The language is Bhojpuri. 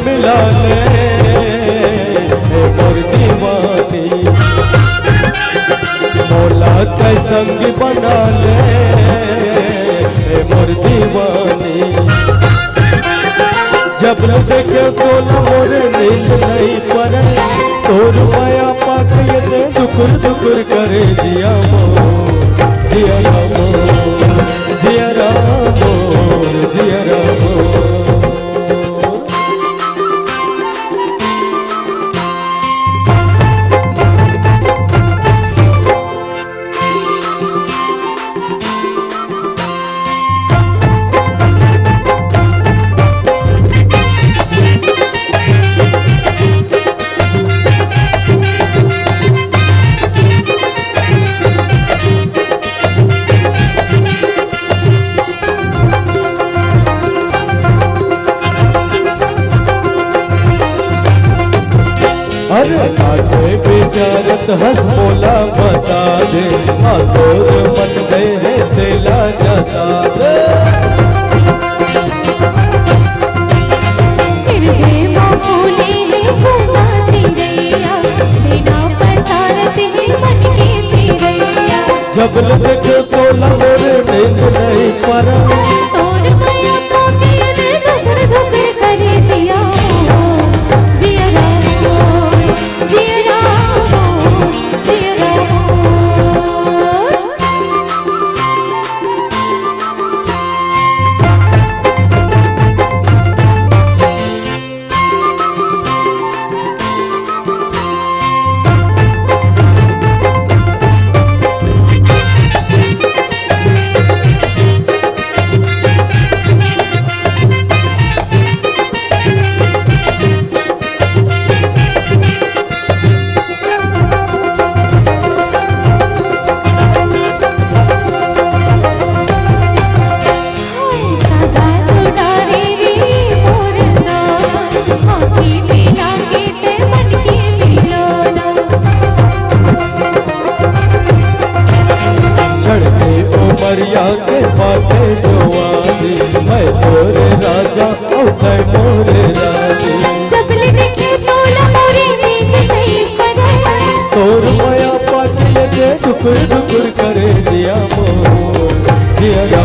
मिला ले मोर दीवानी, मौला के संग बना ले मोर दीवानी। जब देखे बोला मोर नींद नहीं पड़े, तोर माया पाके दुकुर दुकुर करे जिया मो जिया रामो जिया रामो जिया रामो। अरे आगे बेचारत हंस बोला बता दे, तोर मन में है तेला जता दे। जब देखे बोला मोरे नींद नहीं पड़ा, तोर माया पाके दुकुर दुकुर करे जिया जिया रामो जिया रामो जिया रामो। मरिया के बातें जो आदि, मैं तोरे राजा और मैं मोरे रानी। जब देखे तोला मोरे नींद नहीं पड़े, तोर माया पाके दुकुर दुकुर करे जिया मो जिया।